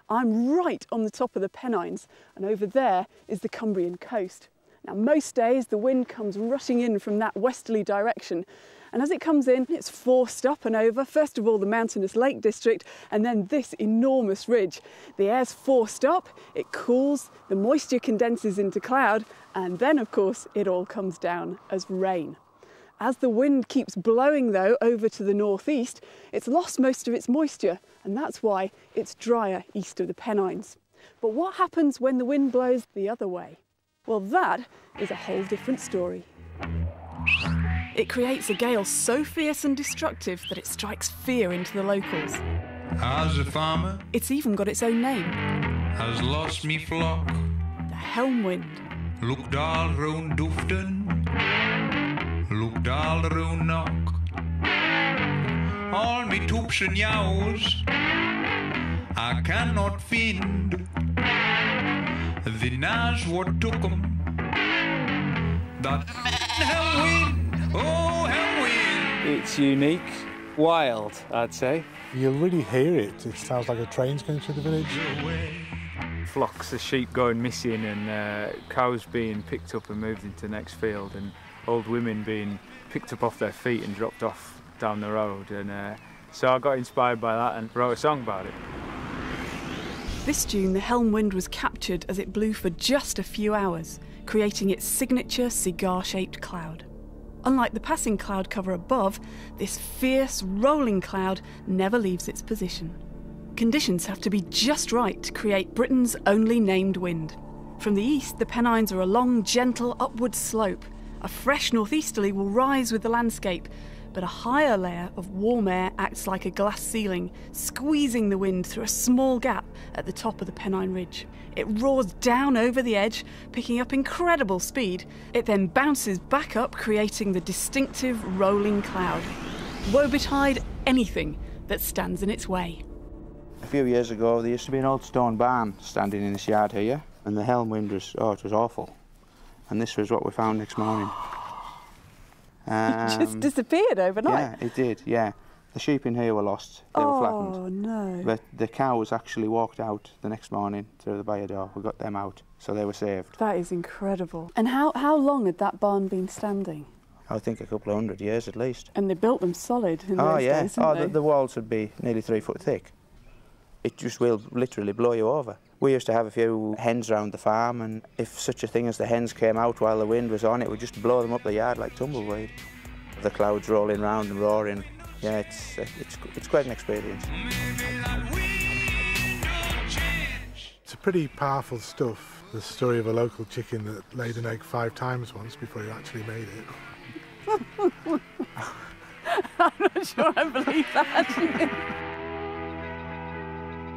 I'm right on the top of the Pennines, and over there is the Cumbrian coast. Now, most days the wind comes rushing in from that westerly direction, and as it comes in, it's forced up and over, first of all the mountainous Lake District, and then this enormous ridge. The air's forced up, it cools, the moisture condenses into cloud, and then, of course, it all comes down as rain. As the wind keeps blowing, though, over to the northeast, it's lost most of its moisture, and that's why it's drier east of the Pennines. But what happens when the wind blows the other way? Well, that is a whole different story. It creates a gale so fierce and destructive that it strikes fear into the locals. As a farmer, it's even got its own name. Has lost me flock. The Helm wind. Looked all round Dufton, looked all round Knock. All me toops and yows, I cannot find. The Nas what took 'em. That Helm wind, oh Helm wind. It's unique, wild, I'd say. You really hear it. It sounds like a train's going through the village. Flocks of sheep going missing and cows being picked up and moved into the next field and old women being picked up off their feet and dropped off down the road. And so I got inspired by that and wrote a song about it. This June, the Helm wind was captured as it blew for just a few hours, creating its signature cigar-shaped cloud. Unlike the passing cloud cover above, this fierce, rolling cloud never leaves its position. Conditions have to be just right to create Britain's only named wind. From the east, the Pennines are a long, gentle upward slope. A fresh northeasterly will rise with the landscape, but a higher layer of warm air acts like a glass ceiling, squeezing the wind through a small gap at the top of the Pennine Ridge. It roars down over the edge, picking up incredible speed. It then bounces back up, creating the distinctive rolling cloud. Woe betide anything that stands in its way. A few years ago, there used to be an old stone barn standing in this yard here, and the Helm wind was, it was awful. And this was what we found next morning. It just disappeared overnight? Yeah, it did, yeah. The sheep in here were lost, they were flattened. Oh, no. But the cows actually walked out the next morning through the byre door. We got them out, so they were saved. That is incredible. And how long had that barn been standing? I think a couple of 100 years at least. And they built them solid in those days, didn't they? The walls would be nearly 3 foot thick. It just will literally blow you over. We used to have a few hens around the farm, and if such a thing as the hens came out while the wind was on, it would just blow them up the yard like tumbleweed. The clouds rolling round and roaring. Yeah, it's quite an experience. It's a pretty powerful stuff. The story of a local chicken that laid an egg 5 times once before you actually made it. I'm not sure I believe that.